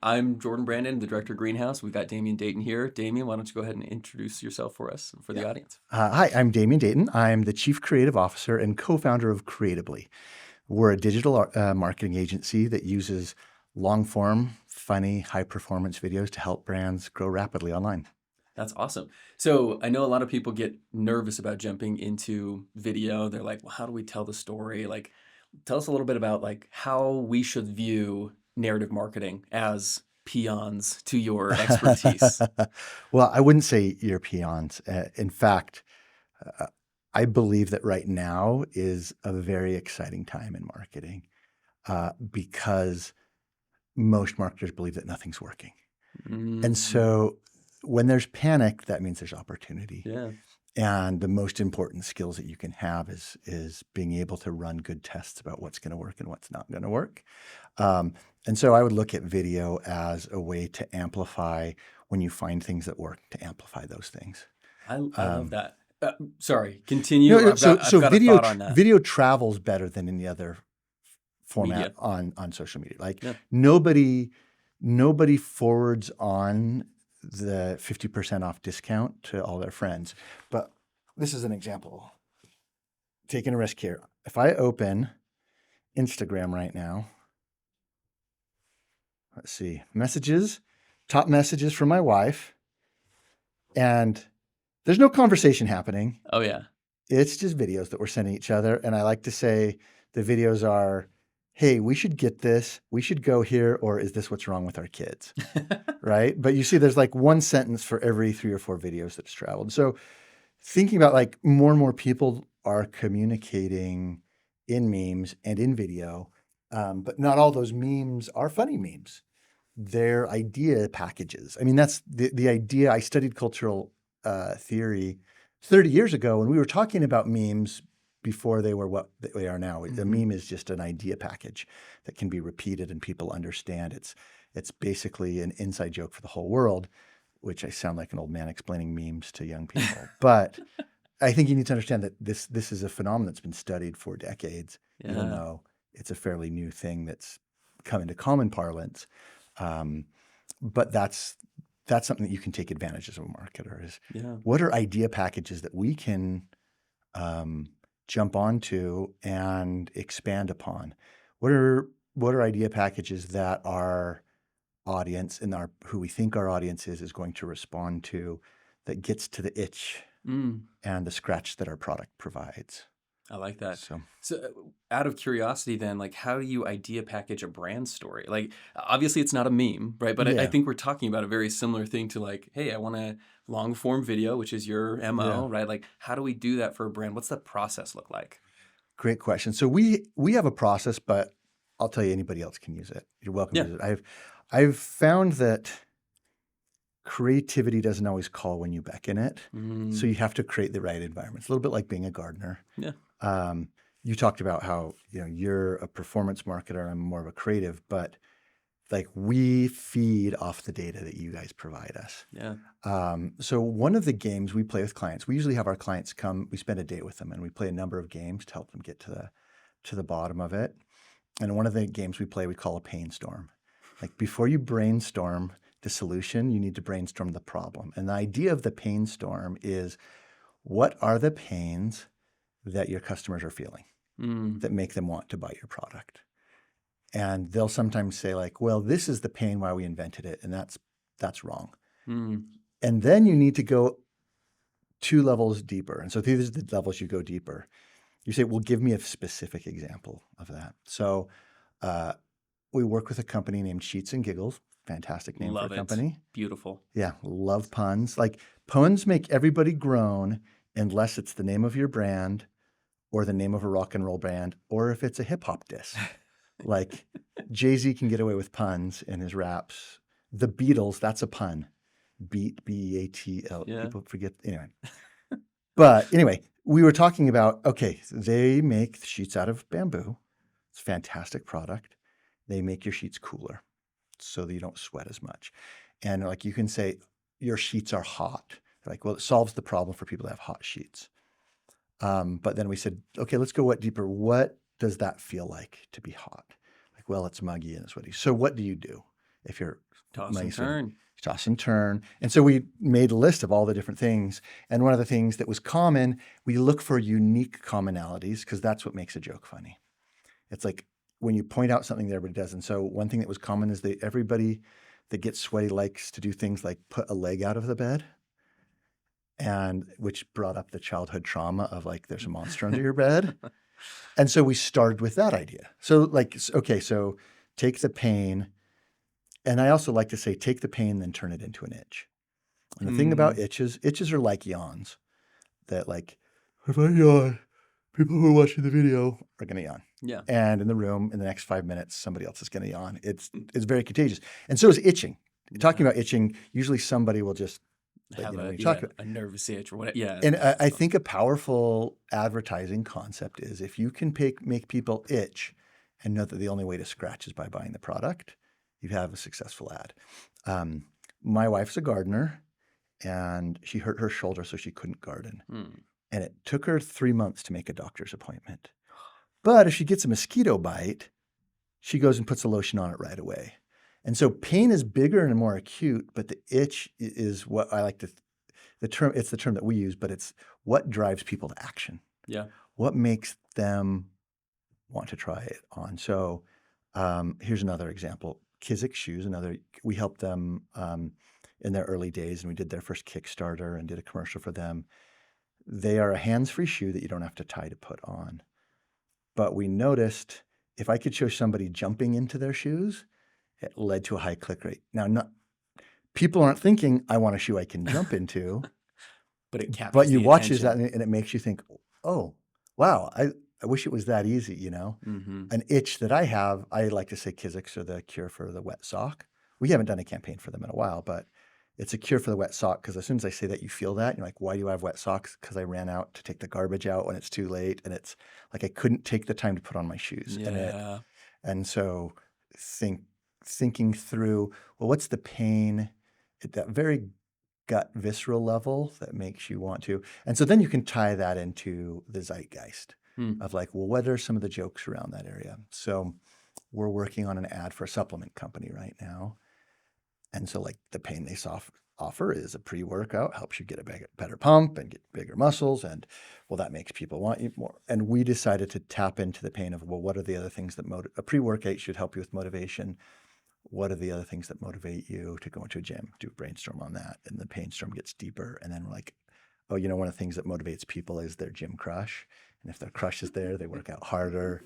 I'm Jordon Brandon, the director of Greenhouse. We've got Damian Dayton here. Damian, why don't you go ahead and introduce yourself for us, for the Yeah. audience? Hi, I'm Damian Dayton. I'm the Chief Creative Officer and co-founder of Creatively. We're a digital marketing agency that uses long-form, funny, high-performance videos to help brands grow rapidly online. That's awesome. So I know a lot of people get nervous about jumping into video. They're like, well, how do we tell the story? Like, tell us a little bit about like how we should view narrative marketing as peons to your expertise. Well, I wouldn't say you're peons. In fact, uh, I believe that right now is a very exciting time in marketing because most marketers believe that nothing's working. And Mm, so when there's panic, that means there's opportunity. yeah, And the most important skills that you can have is being able to run good tests about what's going to work and what's not going to work. And so I would look at video as a way to amplify when you find things that work, to amplify those things. I love Um, that. Sorry, continue. no, I've got a video thought on that. video travels better than any other format Media. on social media. Like Yeah. nobody forwards on the 50% off discount to all their friends. But this is an example. Taking a risk here. If I open Instagram right now, let's see, messages, top messages from my wife, and there's no conversation happening. Oh yeah. It's just videos that we're sending each other. And I like to say the videos are, hey, we should get this, we should go here, or is this what's wrong with our kids? Right? But you see, there's like one sentence for every 3 or 4 videos that's traveled. So thinking about like more and more people are communicating in memes and in video, but not all those memes are funny memes. They're idea packages. I mean, that's the idea. I studied cultural theory 30 years ago, and we were talking about memes before they were what they are now. A Mhm. meme is just an idea package that can be repeated and people understand. It's basically an inside joke for the whole world, which I sound like an old man explaining memes to young people. But I think you need to understand that this is a phenomenon that's been studied for decades, even Yeah. though it's a fairly new thing that's come into common parlance. Um, but that's something that you can take advantage as a marketer is Yeah. what are idea packages that we can um, jump onto and expand upon? What are idea packages that our audience and our who we think our audience is going to respond to that gets to the itch Mm. and the scratch that our product provides. I like that. So So, out of curiosity, then, like, how do you idea package a brand story? Like, obviously, it's not a meme, right? But I yeah, think we're talking about a very similar thing to like, hey, I want a long form video, which is your yeah, MO, right? Like, how do we do that for a brand? What's the process look like? great question. So we have a process, but I'll tell you anybody else can use it. You're welcome to Yeah. use it. I've found that creativity doesn't always call when you beckon it. So Mm, you have to create the right environment. It's a little bit like being a gardener. yeah. Um, you talked about how, you're a performance marketer, I'm more of a creative, but like we feed off the data that you guys provide us. Yeah. So one of the games we play with clients, we usually have our clients come, we spend a day with them and we play a number of games to help them get to the bottom of it. And one of the games we play, we call a Painstorm. Like before you brainstorm the solution, you need to brainstorm the problem. And the idea of the Painstorm is what are the pains that your customers are feeling Mm, that make them want to buy your product? And they'll sometimes say like, well, this is the pain why we invented it. And that's wrong. mm, And then you need to go 2 levels deeper. And so these are the levels you go deeper. You say, well, give me a specific example of that. So uh, we work with a company named Sheets and Giggles. Fantastic name for a love it. company. Beautiful. Yeah, love puns. Like puns make everybody groan unless it's the name of your brand or the name of a rock and roll band or if it's a hip hop diss. Like Jay-Z can get away with puns in his raps. The Beatles, that's a pun. Beat, B-E-A-T-L. Yeah. People forget. Anyway. But anyway, we were talking about, okay, they make sheets out of bamboo. It's a fantastic product. They make your sheets cooler so that you don't sweat as much. And like you can say, your sheets are hot. Like, well, it solves the problem for people that have hot sheets. But then we said, okay, let's go deeper. What does that feel like to be hot? Like, well, it's muggy and it's sweaty. So what do you do? if you're Toss and money swing, turn. toss and turn. And so we made a list of all the different things. And one of the things that was common, we look for unique commonalities because that's what makes a joke funny. It's like when you point out something that everybody does. And so one thing that was common is that everybody that gets sweaty likes to do things like put a leg out of the bed, and which brought up the childhood trauma of like, there's a monster under your bed. And so we started with that idea. So like, okay, so take the pain. And I also like to say, take the pain, then turn it into an itch. And the thing about itches are like yawns that like, if I yawn, people who are watching the video are going to yawn. Yeah. And in the room, in the next 5 minutes, somebody else is going to yawn. It's very contagious. And so is itching. Talking about itching, usually somebody will just have a nervous itch or whatever. Yeah. And I think a powerful advertising concept is if you can make people itch and know that the only way to scratch is by buying the product, you have a successful ad. My wife's a gardener, and she hurt her shoulder, so she couldn't garden. And it took her 3 months to make a doctor's appointment. But if she gets a mosquito bite, she goes and puts a lotion on it right away. And so pain is bigger and more acute, but the itch is what I like to, it's the term that we use, but it's what drives people to action. Yeah. What makes them want to try it on. So here's another example. Kizik shoes, we helped them in their early days, and we did their first Kickstarter and did a commercial for them. They are a hands-free shoe that you don't have to tie to put on. But we noticed if I could show somebody jumping into their shoes, it led to a high click rate. Now, people aren't thinking, I want a shoe I can jump into. But it captures But you the watch attention. that and it makes you think, oh, wow, I wish it was that easy, you know? An itch that I have, I like to say Kiziks are the cure for the wet sock. We haven't done a campaign for them in a while, but it's a cure for the wet sock because as soon as I say that, you feel that. You're like, why do I have wet socks? Because I ran out to take the garbage out when it's too late. And it's like I couldn't take the time to put on my shoes. Yeah. And so thinking through, well, what's the pain at that very gut visceral level that makes you want to? And so then you can tie that into the zeitgeist of like, well, what are some of the jokes around that area? So we're working on an ad for a supplement company right now. And so like the pain they offer is a pre-workout, helps you get a better pump and get bigger muscles. And well, that makes people want you more. And we decided to tap into the pain of, well, what are the other things that a pre-workout should help you with motivation? What are the other things that motivate you to go into a gym? Do a brainstorm on that. And the Painstorm gets deeper. And then we're like, oh, you know, one of the things that motivates people is their gym crush. And if their crush is there, they work out harder.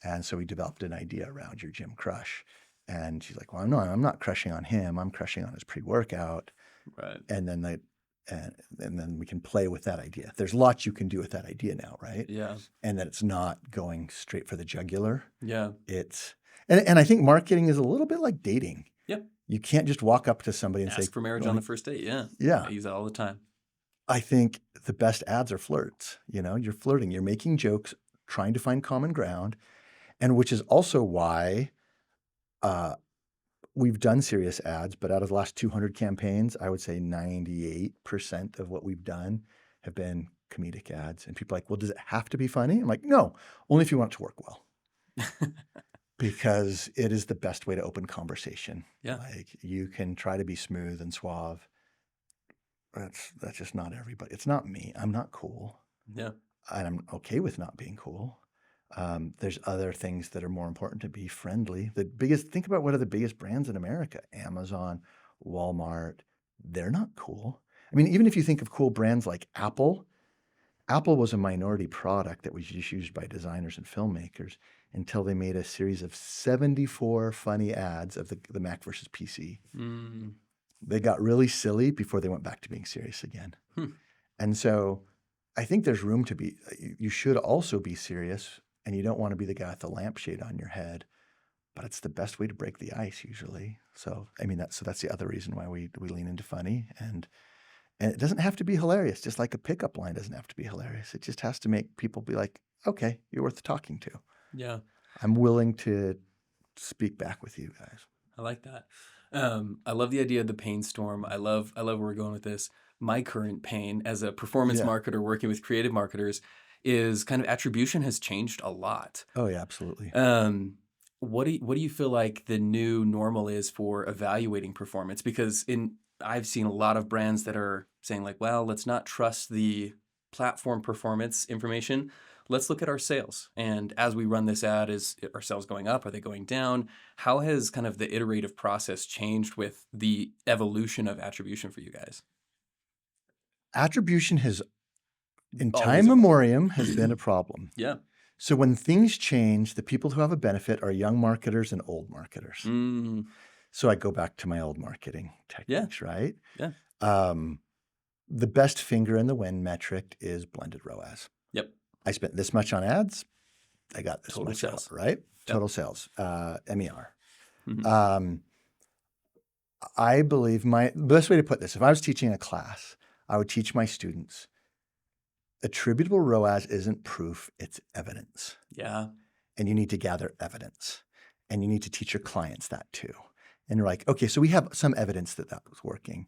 And so we developed an idea around your gym crush. And she's like, well, I'm not crushing on him. I'm crushing on his pre-workout. Right. And then we can play with that idea. There's lots you can do with that idea now, right? Yeah. And that it's not going straight for the jugular. Yeah. And I think marketing is a little bit like dating. Yep. You can't just walk up to somebody and Ask say, for marriage on the first date. Yeah. Yeah. I use that all the time. I think the best ads are flirts. You know, you're flirting, you're making jokes, trying to find common ground, and which is also why we've done serious ads, but out of the last 200 campaigns, I would say 98% of what we've done have been comedic ads. And people are like, well, does it have to be funny? I'm like, no, only if you want it to work well. Because it is the best way to open conversation. Yeah. Like you can try to be smooth and suave. That's just not everybody. It's not me. I'm not cool. Yeah. And I'm okay with not being cool. There's other things that are more important to be friendly. Think about what are the biggest brands in America: Amazon, Walmart. They're not cool. I mean, even if you think of cool brands like Apple was a minority product that was just used by designers and filmmakers until they made a series of 74 funny ads of the Mac versus PC. They got really silly before they went back to being serious again. And so I think there's room to be, you should also be serious, and you don't want to be the guy with the lampshade on your head, but it's the best way to break the ice usually. So, I mean, that's the other reason why we lean into funny, and it doesn't have to be hilarious. Just like a pickup line doesn't have to be hilarious. It just has to make people be like, okay, you're worth talking to. Yeah. I'm willing to speak back with you guys. I like that. I love the idea of the Painstorm. I love where we're going with this. My current pain as a performance marketer working with creative marketers is kind of attribution has changed a lot. Oh yeah, absolutely. what do you feel like the new normal is for evaluating performance? Because I've seen a lot of brands that are saying like, well, let's not trust the platform performance information. Let's look at our sales. And as we run this ad, is our sales going up? Are they going down? How has kind of the iterative process changed with the evolution of attribution for you guys? Attribution has, in time Always evolved. memoriam, has been a problem. Yeah. So when things change, the people who have a benefit are young marketers and old marketers. Mm, So I go back to my old marketing yeah. techniques, right? Yeah. Um, the best finger in the wind metric is blended ROAS. Yep. I spent this much on ads. I got this Total much out, sales. right? Yep. Total sales, MER. Mhm. I believe the best way to put this, if I was teaching a class, I would teach my students attributable ROAS isn't proof, it's evidence. Yeah. And you need to gather evidence. And you need to teach your clients that too. And you're like, okay, so we have some evidence that that was working.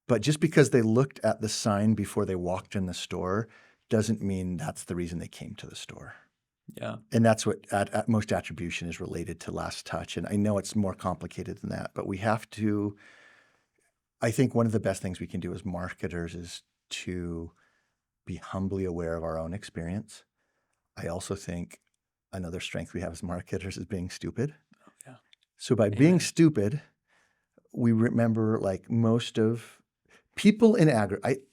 But just because they looked at the sign before they walked in the store doesn't mean that's the reason they came to the store. Yeah. And that's what at most attribution is related to last touch. And I know it's more complicated than that, but we have to, I think one of the best things we can do as marketers is to be humbly aware of our own experience. I also think another strength we have as marketers is being stupid. Oh, yeah. So by Amen. being stupid, we remember like most of people in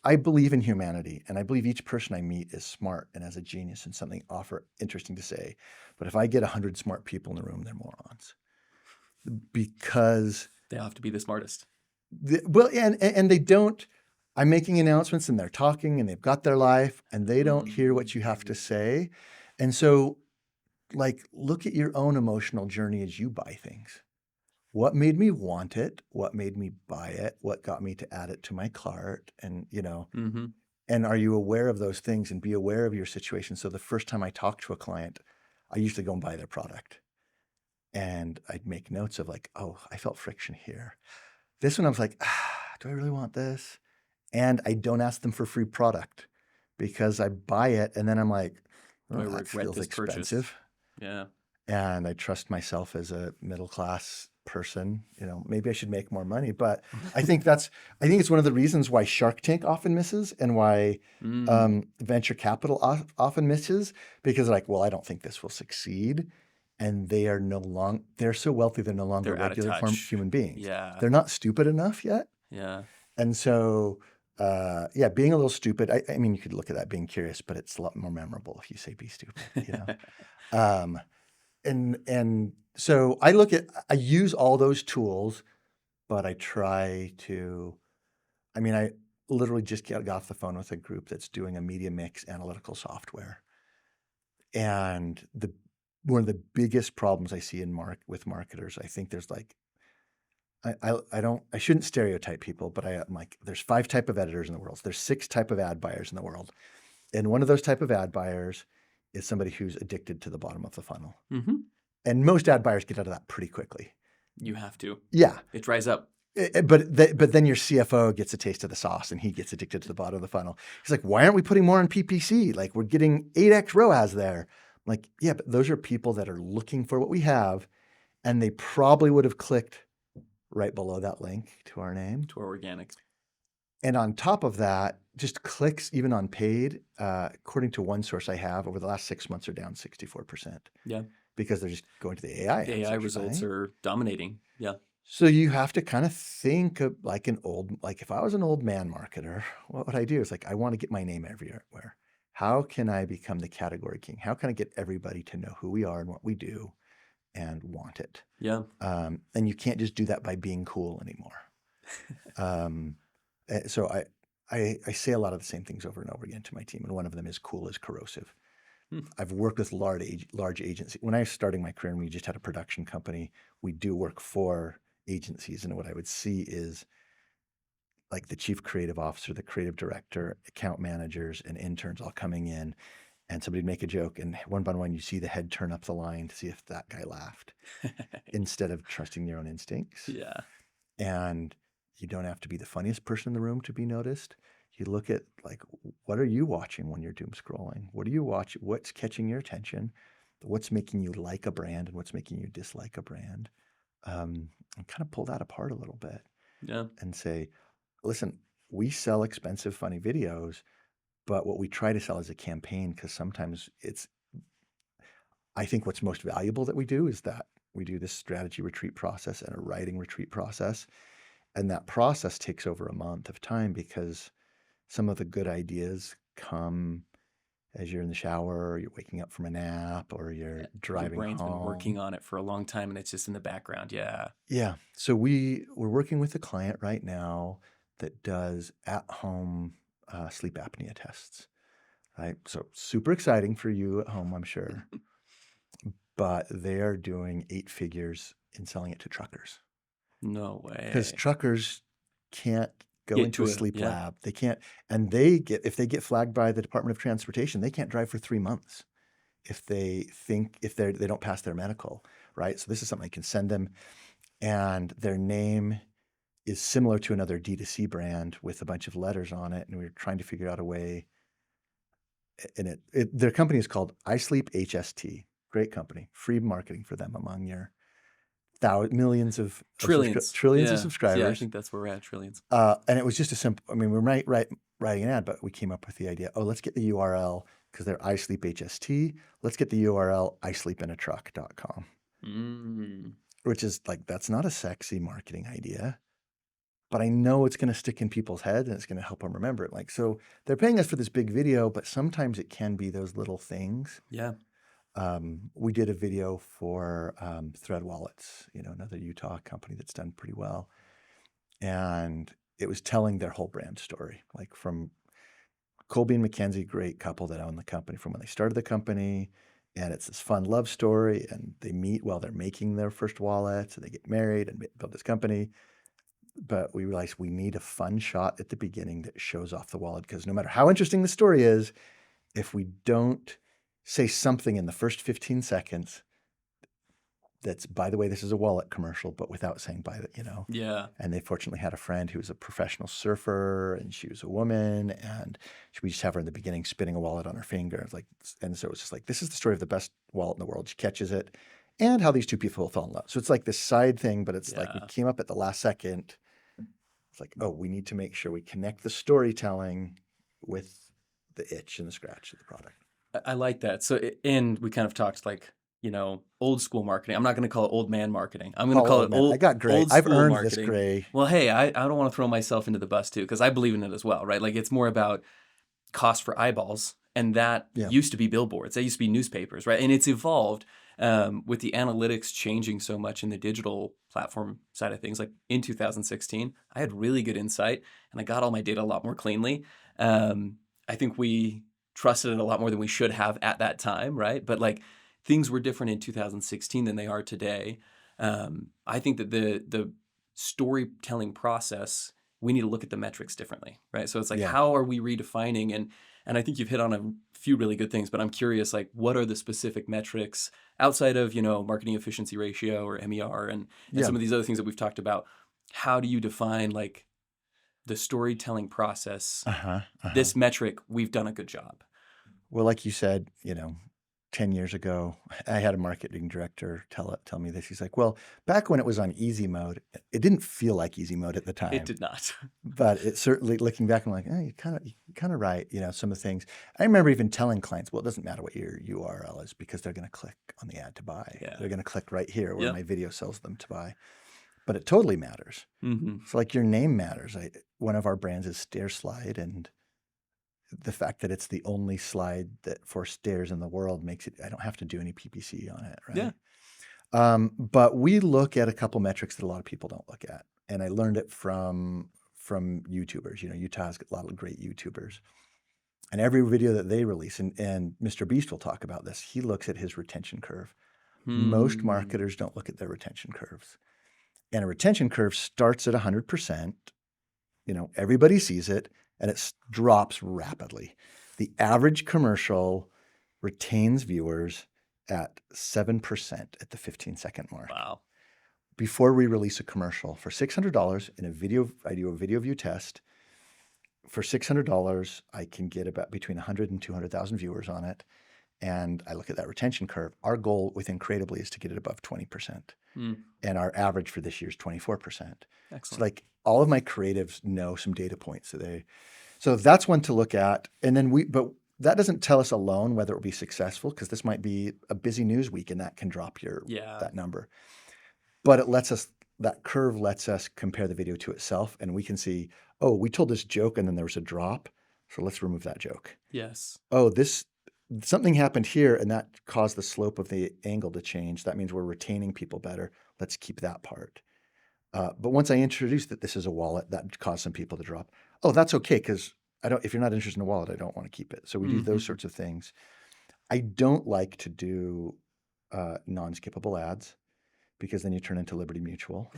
I believe in humanity, and I believe each person I meet is smart and has a genius and something interesting to say. But if I get 100 smart people in the room, they're morons. Because They have to be the smartest. and they don't. I'm making announcements and they're talking and they've got their life and they don't hear what you have to say. And so, like, look at your own emotional journey as you buy things. What made me want it? What made me buy it? What got me to add it to my cart? And, Mm-hmm. and are you aware of those things and be aware of your situation? So the first time I talk to a client, I usually go and buy their product. And I'd make notes of like, oh, I felt friction here. This one I was like, do I really want this? And I don't ask them for free product because I buy it and then I'm like, Do I oh, that regret feels this purchase? expensive. Yeah. And I trust myself as a middle-class person. Maybe I should make more money, but I think it's one of the reasons why Shark Tank often misses and why venture capital often misses, because like, well, I don't think this will succeed. And they're so wealthy, they're no longer They're out of regular touch. human beings. Yeah. They're not stupid enough yet. Yeah. And so, being a little stupid, I mean, you could look at that being curious, but it's a lot more memorable if you say be stupid, And so I use all those tools, but I try to, I literally just got off the phone with a group that's doing a media mix analytical software. And one of the biggest problems I see with marketers, I think there's like, I shouldn't stereotype people, but I'm like, there's 5 type of editors in the world. There's 6 type of ad buyers in the world. And one of those type of ad buyers is somebody who's addicted to the bottom of the funnel. Mm-hmm. And most ad buyers get out of that pretty quickly. You have to. Yeah. It dries up. But then your CFO gets a taste of the sauce and he gets addicted to the bottom of the funnel. He's like, why aren't we putting more on PPC? Like we're getting 8x ROAS there. I'm like, yeah, but those are people that are looking for what we have. And they probably would have clicked right below that link to our name. To our organics. And on top of that, just clicks, even on paid, according to one source I have, over the last 6 months are down 64%. Yeah. Because they're just going to the AI. The AI results are dominating. Yeah. So you have to kind of think of like if I was an old man marketer, what would I do? It's like, I want to get my name everywhere. How can I become the category king? How can I get everybody to know who we are and what we do and want it? Yeah. And you can't just do that by being cool anymore. So I say a lot of the same things over and over again to my team. And one of them is cool is corrosive. I've worked with large agencies. When I was starting my career and we just had a production company, we do work for agencies. And what I would see is like the chief creative officer, the creative director, account managers, and interns all coming in. And somebody'd make a joke, and one by one, you see the head turn up the line to see if that guy laughed instead of trusting your own instincts. Yeah. And you don't have to be the funniest person in the room to be noticed. You look at like, what are you watching when you're doom scrolling? What are you watching? What's catching your attention? what's making you like a brand and what's making you dislike a brand, and kind of pull that apart a little bit Yeah. and say, listen, we sell expensive, funny videos, but what we try to sell is a campaign because sometimes I think what's most valuable that we do is that we do this strategy retreat process and a writing retreat process. And that process takes over a month of time because some of the good ideas come as you're in the shower, or you're waking up from a nap, or you're Your driving brain's been working home. on it for a long time and it's just in the background. Yeah. Yeah. So we're working with a client right now that does at-home sleep apnea tests, right? So super exciting for you at home, I'm sure. But they are doing 8 figures in selling it to truckers No because way. truckers can't go Get into a to it. sleep Yeah. lab. They can't, and if they get flagged by the Department of Transportation, they can't drive for 3 months if they don't pass their medical, right? So this is something I can send them, and their name is similar to another D2C brand with a bunch of letters on it, and we're trying to figure out a way. And their company is called iSleep HST. Great company, free marketing for them among your millions of Trillions. trillions of Yeah. Yeah. I subscribers. think that's where we're at. Trillions. And it was just a simple. I mean, we're writing an ad, but we came up with the idea. Oh, let's get the URL because they're iSleep HST. Let's get the URL isleepinatruck.com, Mm. which is like that's not a sexy marketing idea, but I know it's going to stick in people's heads and it's going to help them remember it. Like, so they're paying us for this big video, but sometimes it can be those little things. Yeah. We did a video for Thread Wallets, another Utah company that's done pretty well. And it was telling their whole brand story, like from Colby and Mackenzie, great couple that own the company from when they started the company. And it's this fun love story. And they meet while they're making their first wallet. So they get married and build this company. But we realized we need a fun shot at the beginning that shows off the wallet because no matter how interesting the story is, if we don't say something in the first 15 seconds that's, by the way, this is a wallet commercial, but without saying Yeah. and they fortunately had a friend who was a professional surfer and she was a woman and we just have her in the beginning spinning a wallet on her finger. And so it's just like, this is the story of the best wallet in the world. She catches it and how these two people fell in love. So it's like this side thing, but it's like we Yeah. came up at the last second. It's like, oh, we need to make sure we connect the storytelling with the itch and the scratch of the product. I like that. So, and we kind of talked like, old school marketing. I'm not going to call it old man marketing. I'm going to call it I got gray. old I've school earned marketing. this gray. Well, hey, I don't want to throw myself into the bus too, because I believe in it as well, right? Like it's more about cost for eyeballs. And that used to be billboards. That used to be newspapers, right? And it's evolved with the analytics changing so much in the digital platform side of things. Like in 2016, I had really good insight and I got all my data a lot more cleanly. I think we trusted it a lot more than we should have at that time, right? But like things were different in 2016 than they are today. I think that the storytelling process, we need to look at the metrics differently, right? So it's like, how are we redefining? And I think you've hit on a few really good things, but I'm curious, like, what are the specific metrics outside of, marketing efficiency ratio or MER and some of these other things that we've talked about? How do you define like the storytelling process? This metric, we've done a good job. Well, like you said, 10 years ago, I had a marketing director tell me this. He's like, well, back when it was on easy mode, it didn't feel like easy mode at the time. It did not. But it certainly, looking back, I'm like, you're kind of right. Some of the things. I remember even telling clients, well, it doesn't matter what your URL is because they're going to click on the ad to buy. Yeah. They're going to click right here where my video sells them to buy. But it totally matters. So like your name matters. One of our brands is StairSlide, and the fact that it's the only slide that for stairs in the world makes it, I don't have to do any PPC on it, right? Yeah. But we look at a couple metrics that a lot of people don't look at. And I learned it from YouTubers. Utah has a lot of great YouTubers. And every video that they release, and Mr. Beast will talk about this, he looks at his retention curve. Most marketers don't look at their retention curves. And a retention curve starts at 100%. Everybody sees it. And it drops rapidly. The average commercial retains viewers at 7% at the 15-second mark. Wow. Before we release a commercial for $600 in a video, I do a video view test. For $600, I can get about between 100 and 200,000 viewers on it. and I look at that retention curve, our goal within Creatively is to get it above 20%. Mm, And our average for this year is 24%. So excellent. like all of my creatives know some data points. So that's one to look at. And then but that doesn't tell us alone whether it will be successful, because this might be a busy news week and that can drop Yeah. that number. But that curve lets us compare the video to itself, and we can see, oh, we told this joke and then there was a drop. So let's remove that joke. Yes. Oh, something happened here and that caused the slope of the angle to change. That means we're retaining people better. Let's keep that part. But once I introduced that this is a wallet, that caused some people to drop. Oh, that's okay, because if you're not interested in a wallet, I don't want to keep it. So we do those Mhm. sorts of things. I don't like to do non-skippable ads, because then you turn into Liberty Mutual.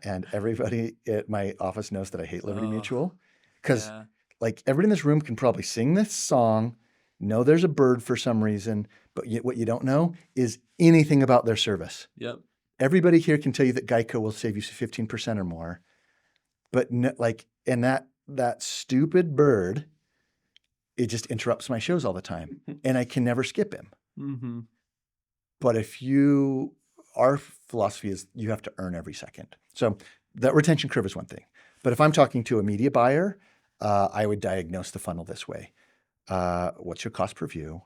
And everybody at my office knows that I hate Liberty Oh, Mutual, because yeah. like everybody in this room can probably sing this song, know there's a bird for some reason, but what you don't know is anything about their service. Yep. Everybody here can tell you that Geico will save you 15% or more, but and that stupid bird, it just interrupts my shows all the time, and I can never skip him. Mm-hmm. But our philosophy is you have to earn every second. So that retention curve is one thing. But if I'm talking to a media buyer, I would diagnose the funnel this way. What's your cost per view?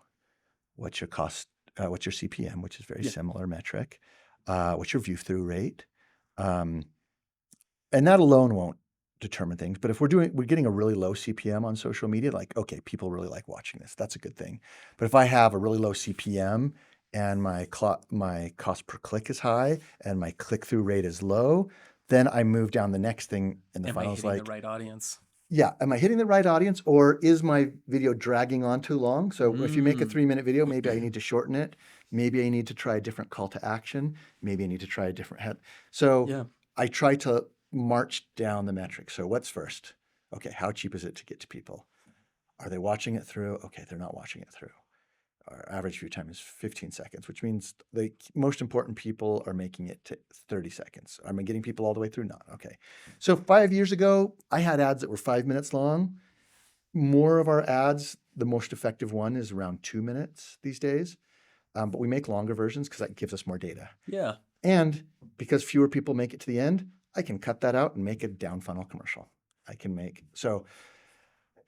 What's your CPM, which is very Yeah. similar metric? What's your view through rate? And that alone won't determine things. But if we're getting a really low CPM on social media, like, okay, people really like watching this, that's a good thing. But if I have a really low CPM and my cost per click is high and my click-through rate is low, then I move down the next thing in the Am I funnel. Is hitting the like, right audience? yeah, am I hitting the right audience, or is my video dragging on too long? So if you make a Mm. 3-minute video, maybe I need to shorten it. Maybe I need to try a different call to action. Maybe I need to try a different head. So Yeah. I try to march down the metrics. So what's first? Okay, how cheap is it to get to people? Are they watching it through? Okay, they're not watching it through. Our average view time is 15 seconds, which means the most important people are making it to 30 seconds. Am I getting people all the way through? Not. Okay. So 5 years ago, I had ads that were 5 minutes long. More of our ads, the most effective one is around 2 minutes these days. But we make longer versions because that gives us more data. Yeah. And because fewer people make it to the end, I can cut that out and make a down funnel commercial. So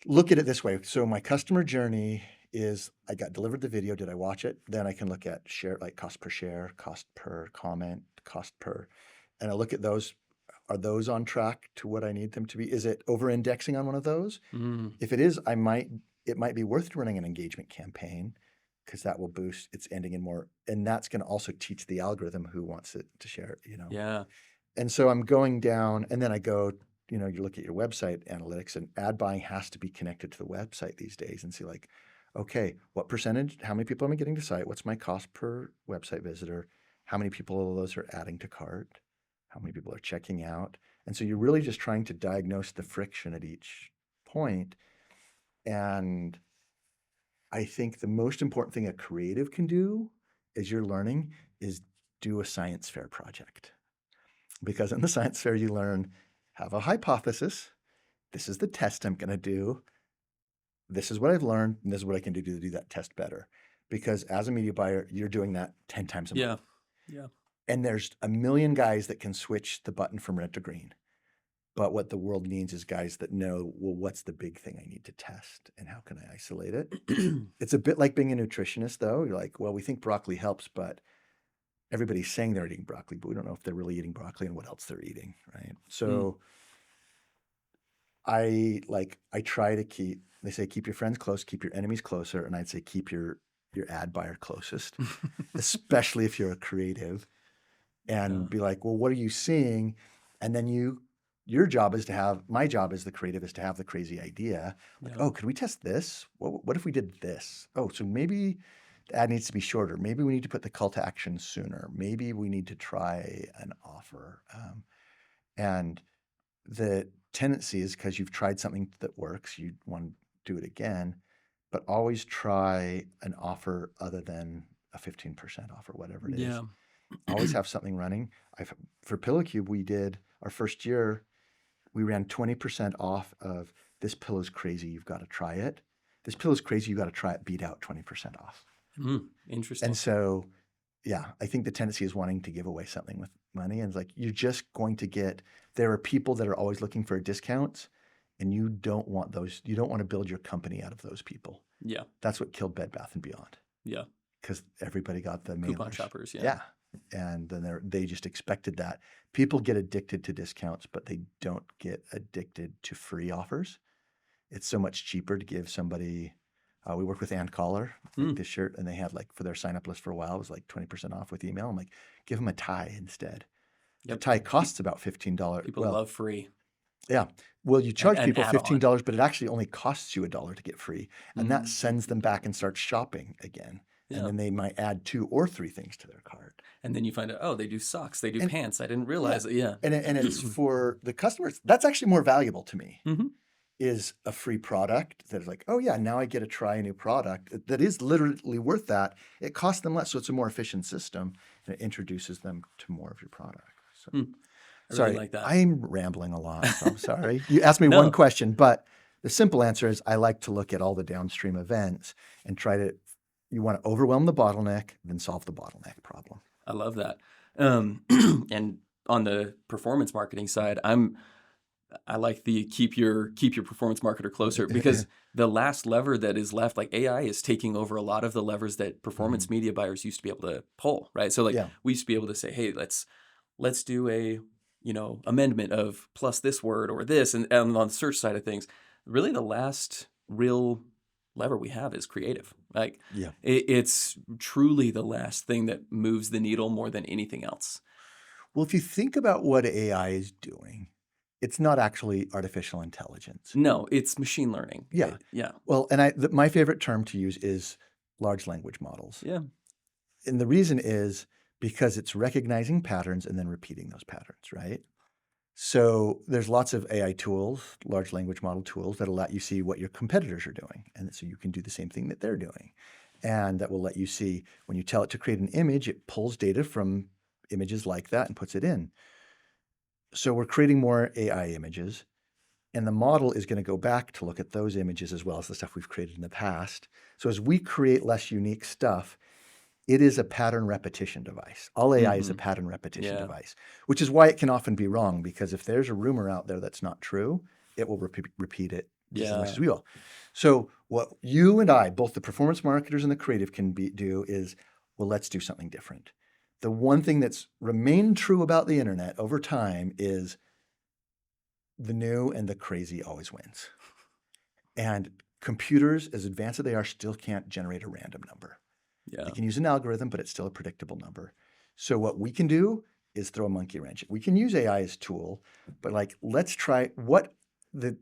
look at it this way. So my customer journey is, I got delivered the video. Did I watch it? Then I can look at like cost per share, cost per comment, and I look at those. Are those on track to what I need them to be? Is it over indexing on one of those? Mm. If it is, it might be worth running an engagement campaign, because that will boost its ending in more. And that's going to also teach the algorithm who wants it to share it, Yeah. And so I'm going down, and then I go, you look at your website analytics, and ad buying has to be connected to the website these days, and see like, okay, what percentage, how many people am I getting to site? What's my cost per website visitor? How many people of those are adding to cart? How many people are checking out? And so you're really just trying to diagnose the friction at each point. And I think the most important thing a creative can do, as you're learning, is do a science fair project. Because in the science fair, you learn, have a hypothesis. This is the test I'm going to do. This is what I've learned, and this is what I can do to do that test better. Because as a media buyer, you're doing that 10 times a Yeah. month. Yeah. And there's a million guys that can switch the button from red to green. But what the world needs is guys that know, well, what's the big thing I need to test, and how can I isolate it? It's a bit like being a nutritionist, though. You're like, well, we think broccoli helps, but everybody's saying they're eating broccoli, but we don't know if they're really eating broccoli and what else they're eating, right? Mm. So I try to they say, keep your friends close, keep your enemies closer. And I'd say, keep your ad buyer closest, especially if you're a creative, and Yeah. be like, well, what are you seeing? And then your job is my job as the creative is to have the crazy idea. Like, Yeah. oh, could we test this? What if we did this? Oh, so maybe the ad needs to be shorter. Maybe we need to put the call to action sooner. Maybe we need to try an offer. And the tendency is, because you've tried something that works, you want to do it again, but always try an offer other than a 15% offer, whatever it is. Yeah. Always have something running. For Pillow Cube, we did our first year, we ran 20% off of, this pillow's crazy, you've got to try it. this pill is crazy. You got to try it. Beat out 20% off. And Interesting. so, yeah, I think the tendency is wanting to give away something with money. And it's like, you're just going to get, there are people that are always looking for discounts, and you don't want those. You don't want to build your company out of those people. Yeah. That's what killed Bed Bath & Beyond, Yeah. because everybody got the Coupon mailers. shoppers. Yeah. Yeah. And then they just expected that. People get addicted to discounts, but they don't get addicted to free offers. It's so much cheaper to give somebody, we work with Ann Collar, like this shirt, and they had like for their sign up list for a while, it was like 20% off with email. I'm like, give them a tie instead. The Yep. tie costs about $15. People Well, love free. yeah. Well, you charge An people add-on. $15, but it actually only costs you $1 to get free. And that Mm. sends them back and starts shopping again. And Yeah. then they might add 2 or 3 things to their cart. And then you find out, oh, they do socks, they do And pants. I didn't realize it. Yeah. and it's for the customers. That's actually more valuable to me, Mm-hmm. is a free product that is like, oh yeah, now I get to try a new product that is literally worth that. It costs them less, so it's a more efficient system, and it introduces them to more of your product. So, I really sorry, like that. I'm rambling a lot, so I'm sorry. You asked me No. one question, but the simple answer is I like to look at all the downstream events and try to, you want to overwhelm the bottleneck, then solve the bottleneck problem. I love that. And on the performance marketing side, I like the keep your performance marketer closer, because the last lever that is left, like AI is taking over a lot of the levers that performance media buyers used to be able to pull, right? So like Yeah. we used to be able to say, hey, let's do a, amendment of plus this word or this, and on the search side of things, really the last real lever we have is creative. Like Yeah. it's truly the last thing that moves the needle more than anything else. Well, if you think about what AI is doing, it's not actually artificial intelligence. No, it's machine learning. Yeah. Yeah. Well, and my favorite term to use is large language models. Yeah. And the reason is because it's recognizing patterns and then repeating those patterns, right? So there's lots of AI tools, large language model tools, that'll let you see what your competitors are doing. And so you can do the same thing that they're doing. And that will let you see, when you tell it to create an image, it pulls data from images like that and puts it in. So we're creating more AI images, and the model is going to go back to look at those images as well as the stuff we've created in the past. So as we create less unique stuff, it is a pattern repetition device. All AI is a pattern repetition device, which is why it can often be wrong, because if there's a rumor out there that's not true, it will repeat it just as much as we will. So what you and I, both the performance marketers and the creative, can do is, well, let's do something different. The one thing that's remained true about the internet over time is the new and the crazy always wins. And computers, as advanced as they are, still can't generate a random number. Yeah. They can use an algorithm, but it's still a predictable number. So what we can do is throw a monkey wrench. We can use AI as a tool, but like, let's try what the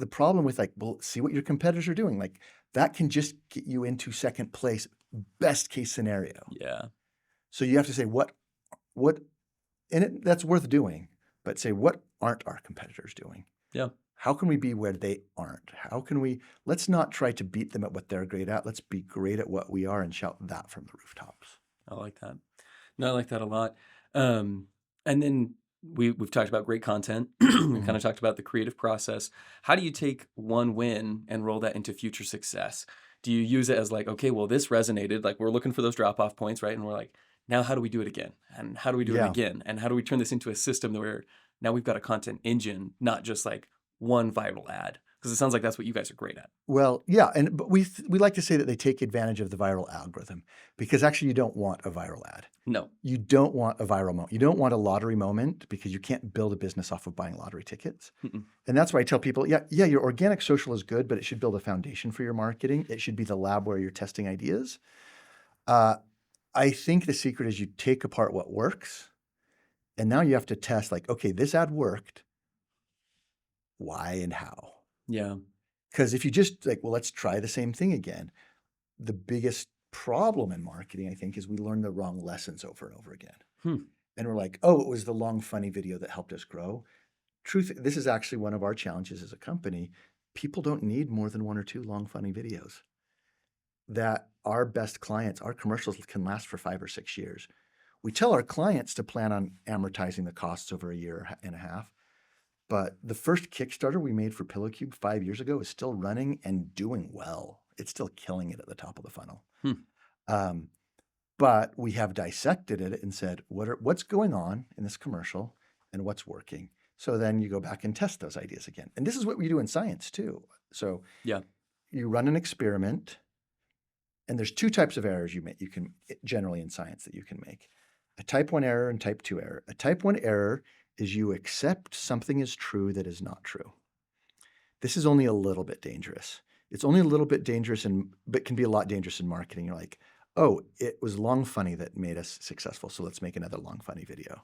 problem with, like, well, see what your competitors are doing. Like, that can just get you into second place, best case scenario. Yeah. So you have to say what, and that's worth doing, but say, what aren't our competitors doing? Yeah. How can we be where they aren't? Let's not try to beat them at what they're great at. Let's be great at what we are and shout that from the rooftops. I like that. No, I like that a lot. And then we've talked about great content. We kind of talked about the creative process. How do you take one win and roll that into future success? Do you use it as like, okay, well, this resonated, like we're looking for those drop-off points, right? And we're like, now how do we do it again? And how do we do it again? And how do we turn this into a system where now we've got a content engine, not just like one viral ad? Because it sounds like that's what you guys are great at. Well, yeah, but we like to say that they take advantage of the viral algorithm, because actually you don't want a viral ad. No. You don't want a viral moment. You don't want a lottery moment, because you can't build a business off of buying lottery tickets. And that's why I tell people, yeah, your organic social is good, but it should build a foundation for your marketing. It should be the lab where you're testing ideas. I think the secret is you take apart what works, and now you have to test, like, okay, this ad worked. Why and how? Yeah. Because if you just like, well, let's try the same thing again. The biggest problem in marketing, I think, is we learn the wrong lessons over and over again. And we're like, oh, it was the long, funny video that helped us grow. This is actually one of our challenges as a company. People don't need more than 1 or 2 long, funny videos. That our best clients, our commercials can last for 5 or 6 years. We tell our clients to plan on amortizing the costs over a year and a half. But the first Kickstarter we made for PillowCube 5 years ago is still running and doing well. It's still killing it at the top of the funnel. Hmm. Um, but we have dissected it and said, what's going on in this commercial and what's working? So then you go back and test those ideas again. And this is what we do in science too. So Yeah. you run an experiment, and there's two types of errors you can generally in science that you can make: a type 1 error and type 2 error. A type 1 error is you accept something is true that is not true. This is only a little bit dangerous. It's only a little bit dangerous, but can be a lot dangerous in marketing. You're like, oh, it was long funny that made us successful, so let's make another long funny video.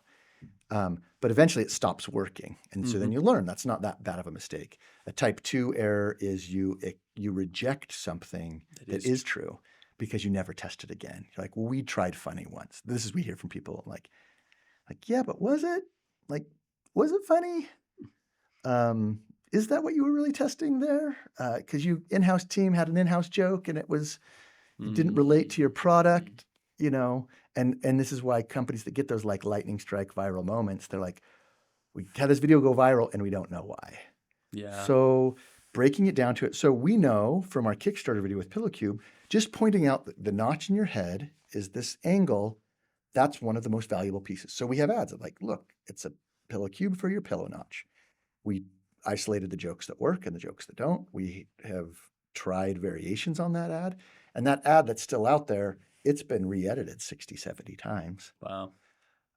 But eventually it stops working. And so then you learn that's not that bad of a mistake. A type 2 error is you reject something that is true because you never test it again. You're like, well, we tried funny once. This is we hear from people like, yeah, but was it? Like, was it funny? Is that what you were really testing there? Because you in-house team had an in-house joke and it didn't relate to your product, you know? And this is why companies that get those like lightning strike viral moments, they're like, we had this video go viral and we don't know why. Yeah. So breaking it down to it. So we know from our Kickstarter video with PillowCube, just pointing out that the notch in your head is this angle, that's one of the most valuable pieces. So we have ads that like, look, it's a PillowCube for your pillow notch. We isolated the jokes that work and the jokes that don't. We have tried variations on that ad. And that ad that's still out there, it's been re-edited 60, 70 times. Wow.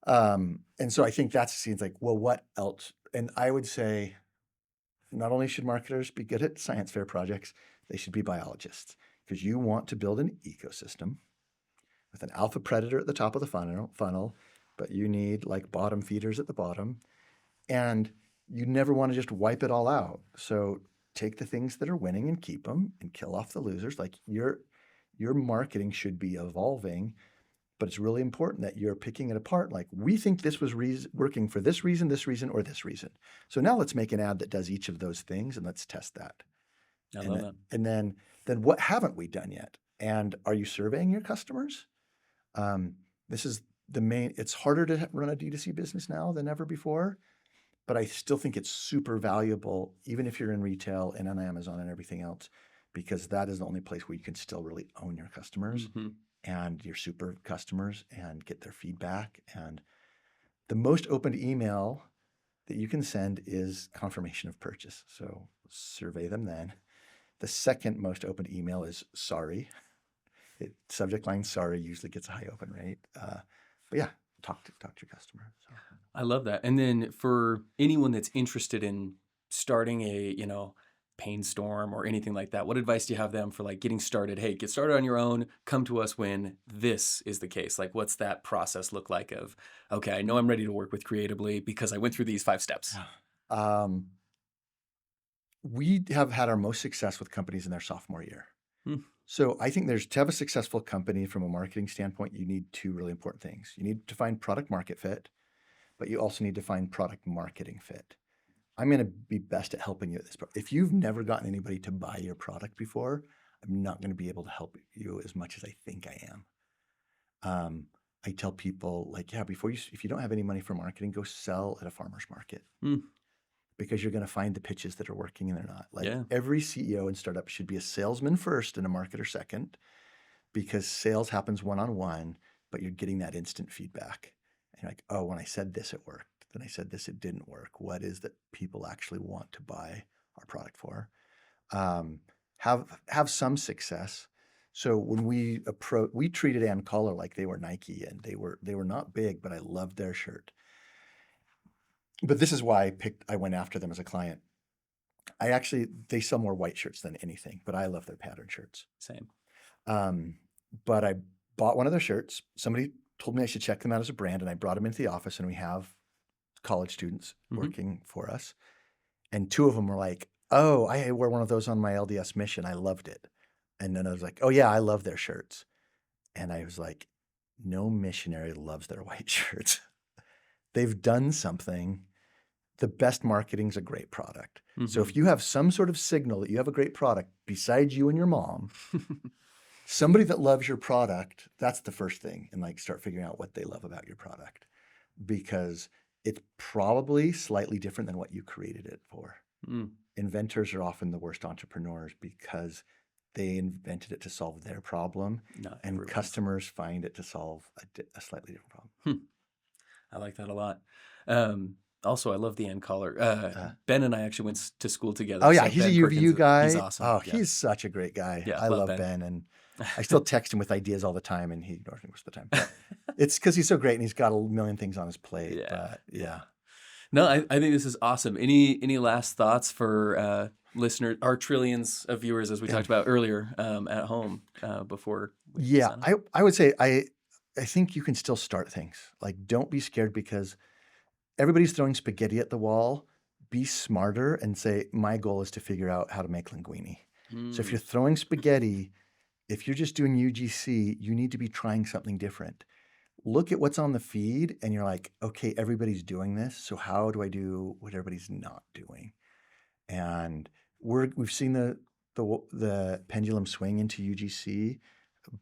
And so I think that's scenes like, well, what else? And I would say not only should marketers be good at science fair projects, they should be biologists, because you want to build an ecosystem with an alpha predator at the top of the funnel, but you need like bottom feeders at the bottom. And you never want to just wipe it all out. So take the things that are winning and keep them and kill off the losers. Like your marketing should be evolving, but it's really important that you're picking it apart. Like, we think this was working for this reason, or this reason. So now let's make an ad that does each of those things and let's test that. I love that. And then what haven't we done yet? And are you surveying your customers? This is the main, it's harder to run a D2C business now than ever before, but I still think it's super valuable, even if you're in retail and on Amazon and everything else, because that is the only place where you can still really own your customers and your super customers and get their feedback. And the most opened email that you can send is confirmation of purchase. So survey them then. The second most opened email is sorry. Subject line sorry usually gets a high open rate. But yeah, talk to your customer. So. I love that. And then for anyone that's interested in starting a, Painstorm or anything like that, what advice do you have them for like getting started? Hey, get started on your own. Come to us when this is the case. Like, what's that process look like of, okay, I know I'm ready to work with creatively because I went through these 5 steps. We have had our most success with companies in their sophomore year. So I think to have a successful company from a marketing standpoint, you need 2 really important things. You need to find product market fit, but you also need to find product marketing fit. I'm going to be best at helping you at this. If you've never gotten anybody to buy your product before, I'm not going to be able to help you as much as I think I am. I tell people like, yeah, if you don't have any money for marketing, go sell at a farmer's market. Because you're going to find the pitches that are working and they're not. Like every CEO and startup should be a salesman first and a marketer second, because sales happens one-on-one, but you're getting that instant feedback. And you're like, oh, when I said this, it worked. Then I said this, it didn't work. What is that people actually want to buy our product for? Have some success. So when we treated Ann Coller like they were Nike, and they were not big, but I loved their shirt. But this is why I went after them as a client. They sell more white shirts than anything, but I love their pattern shirts. Same. But I bought one of their shirts. Somebody told me I should check them out as a brand, and I brought them into the office, and we have college students working for us. And 2 of them were like, oh, I wore one of those on my LDS mission. I loved it. And then I was like, oh yeah, I love their shirts. And I was like, no missionary loves their white shirts. They've done something. The best marketing is a great product. So if you have some sort of signal that you have a great product besides you and your mom, somebody that loves your product, that's the first thing. And like start figuring out what they love about your product. Because it's probably slightly different than what you created it for. Mm, Inventors are often the worst entrepreneurs because they invented it to solve their problem, not and everyone's. customers find it to solve a slightly different problem. Hmm, I like that a lot. Also, I love the end caller. Uh, Ben and I actually went to school oh together. yeah, So he's a Ben Perkins, UVU he's guy. awesome. Oh, Yeah. he's such a great guy. Yeah. I Love love Ben. Ben, and I still text him with ideas all the time, and he ignores me most of the time. But it's because he's so great, and he's got a million things on his plate. Yeah. But Yeah. yeah, No, I think this is awesome. Any last thoughts for listeners, our trillions of viewers, as we yeah, talked about earlier, at home before we yeah. sign off? I would say I think you can still start things. Like, don't be scared because everybody's throwing spaghetti at the wall. Be smarter and say, my goal is to figure out how to make linguine. So if Mm, you're throwing spaghetti, if you're just doing UGC, you need to be trying something different. Look at what's on the feed and you're like, okay, everybody's doing this. So how do I do what everybody's not doing? And we've seen the pendulum swing into UGC,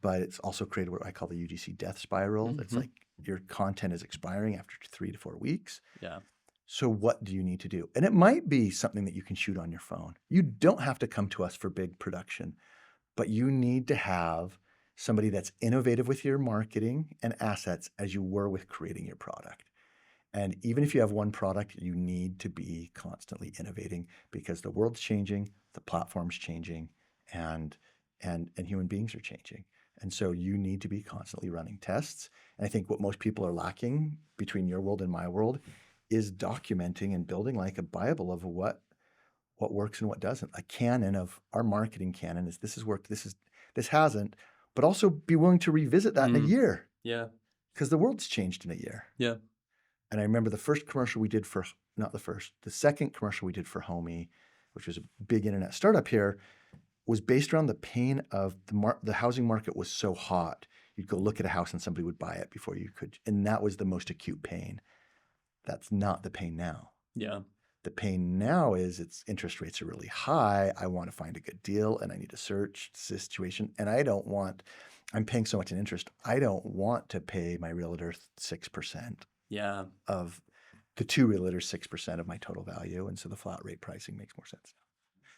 but it's also created what I call the UGC death spiral. It's hmm. like your content is expiring after 3 to 4 weeks. Yeah. So what do you need to do? And it might be something that you can shoot on your phone. You don't have to come to us for big production, but you need to have somebody that's innovative with your marketing and assets as you were with creating your product. And even if you have one product, you need to be constantly innovating because the world's changing, the platform's changing, and human beings are changing. And so you need to be constantly running tests. And I think what most people are lacking between your world and my world is documenting and building like a Bible of what works and what doesn't. A canon of our marketing canon is this has worked, this hasn't, but also be willing to revisit that in a Mm, year yeah. because the world's changed in a year. Yeah. And I remember the first commercial we did for, not the first, the second commercial we did for Homey, which was a big internet startup here, was based around the pain of the housing market was so hot. You'd go look at a house and somebody would buy it before you could. And that was the most acute pain. That's not the pain now. Yeah. The pain now is its interest rates are really high. I want to find a good deal and I need to search the situation. And I'm paying so much in interest. I don't want to pay my realtor 6% Yeah. of the two realtors 6% of my total value. And so the flat rate pricing makes more sense.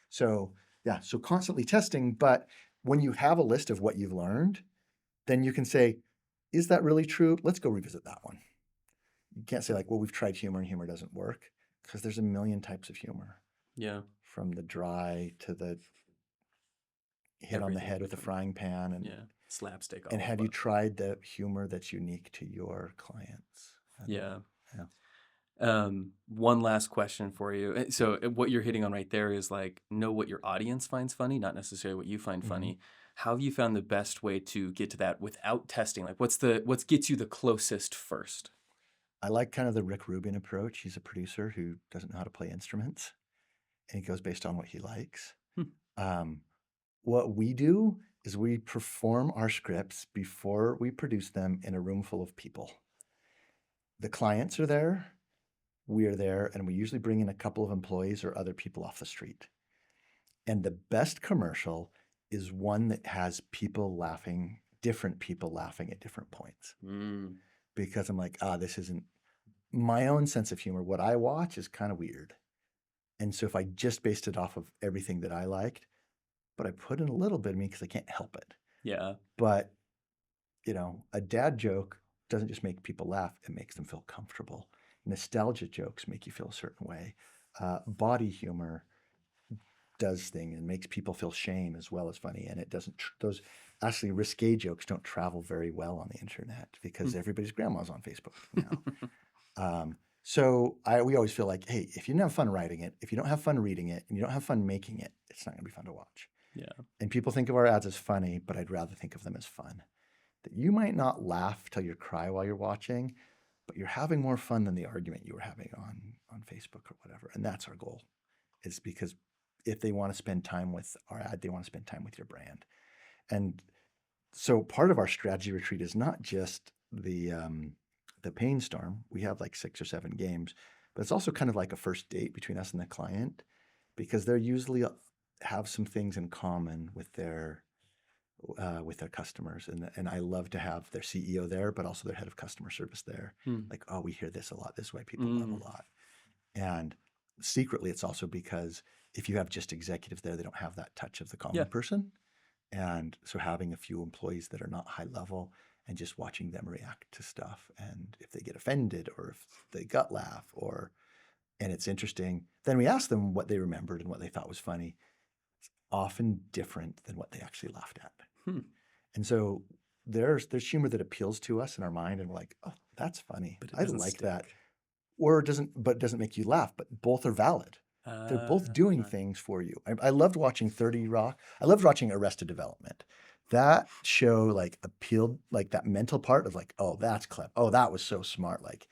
So yeah, so constantly testing. But when you have a list of what you've learned, then you can say, is that really true? Let's go revisit that one. You can't say like, well, we've tried humor and humor doesn't work because there's a million types of humor, Yeah. from the dry to the hit on the Everything head with a between. frying pan. Yeah. Slapstick, And all have of you it. tried the humor that's unique to your clients? Yeah. Yeah. One last question for you. So what you're hitting on right there is like know what your audience finds funny, not necessarily what you find Mhm. funny. How have you found the best way to get to that without testing? Like what gets you the closest first? I like kind of the Rick Rubin approach. He's a producer who doesn't know how to play instruments, and he goes based on what he likes. Hmm. Um, what we do is we perform our scripts before we produce them in a room full of people. The clients are there, we are there, and we usually bring in a couple of employees or other people off the street. And the best commercial is one that has people laughing, different people laughing at different points. Mm. Because I'm like, this isn't my own sense of humor. What I watch is kind of weird. And so if I just based it off of everything that I liked, but I put in a little bit of me because I can't help it. Yeah. But, a dad joke doesn't just make people laugh, it makes them feel comfortable. Nostalgia jokes make you feel a certain way. Body humor does things and makes people feel shame as well as funny. And it doesn't, those actually risque jokes don't travel very well on the internet because everybody's grandma's on Facebook now. So we always feel like, hey, if you don't have fun writing it, if you don't have fun reading it, and you don't have fun making it, it's not going to be fun to watch. Yeah. And people think of our ads as funny, but I'd rather think of them as fun. That you might not laugh till you cry while you're watching, but you're having more fun than the argument you were having on Facebook or whatever. And that's our goal. It's because if they want to spend time with our ad, they want to spend time with your brand. And so part of our strategy retreat is not just the Painstorm. We have like 6 or 7 games, but it's also kind of like a first date between us and the client because they're usually have some things in common with with their customers. And I love to have their CEO there, but also their head of customer service there. Hmm. Like, oh, we hear this a lot. This is why people love a lot. And secretly, it's also because if you have just executives there, they don't have that touch of the common Yeah. person. And so having a few employees that are not high level and just watching them react to stuff, and if they get offended or if they gut laugh, and it's interesting, then we ask them what they remembered and what they thought was funny. It's often different than what they actually laughed at. Hmm. And so there's humor that appeals to us in our mind, and we're like, oh, that's funny. But it I doesn't like stick. that. Or it doesn't make you laugh, but both are valid. They're both doing things for you. I loved watching 30 Rock. I loved watching Arrested Development. That show like appealed, like that mental part of like, oh, that's clever. Oh, that was so smart. Like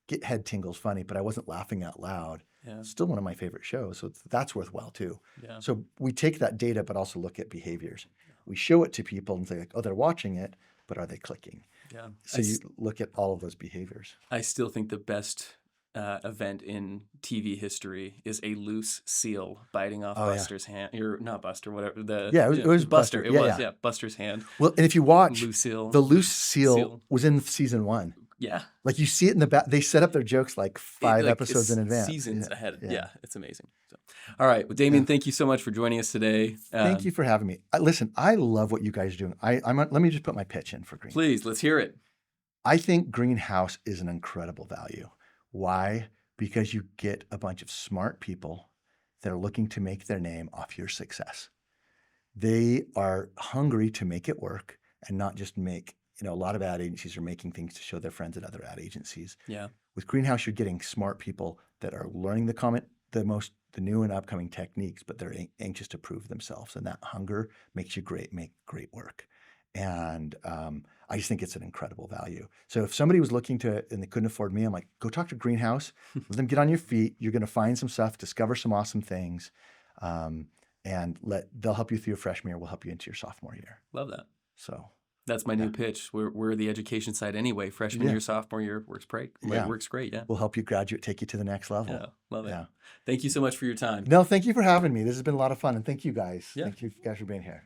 get head tingles funny, but I wasn't laughing out loud. Yeah. Still one of my favorite shows. So that's worthwhile too. Yeah. So we take that data, but also look at behaviors. We show it to people and say like, oh, they're watching it, but are they clicking? Yeah. So you look at all of those behaviors. I still think the best event in TV history is a loose seal biting off Buster's hand. Or not Buster, whatever. It was Buster. Buster. It was, yeah, Buster's hand. Well, and if you watch, Loose seal. the loose seal was in season 1. Yeah. Like you see it in the back. They set up their jokes like 5 episodes in advance. Seasons ahead. Yeah, it's amazing. So, all right. Well, Damian, thank you so much for joining us today. Thank you for having me. Listen, I love what you guys are doing. Let me just put my pitch in for Green. Please, let's hear it. I think Greenhouse is an incredible value. Why? Because you get a bunch of smart people that are looking to make their name off your success. They are hungry to make it work and not just make, a lot of ad agencies are making things to show their friends at other ad agencies. Yeah. With Greenhouse, you're getting smart people that are learning the new and upcoming techniques, but they're anxious to prove themselves. And that hunger makes you make great work. And I just think it's an incredible value. So if somebody was looking to, and they couldn't afford me, I'm like, go talk to Greenhouse, let them get on your feet. You're going to find some stuff, discover some awesome things, and they'll help you through your freshman year. We'll help you into your sophomore year. Love that. So that's my new pitch. We're the education side anyway. Freshman year, sophomore year works great. Yeah. Works great. Yeah. We'll help you graduate, take you to the next level. Yeah. Love it. Yeah. Thank you so much for your time. No, thank you for having me. This has been a lot of fun. And thank you guys. Yeah. Thank you guys for being here.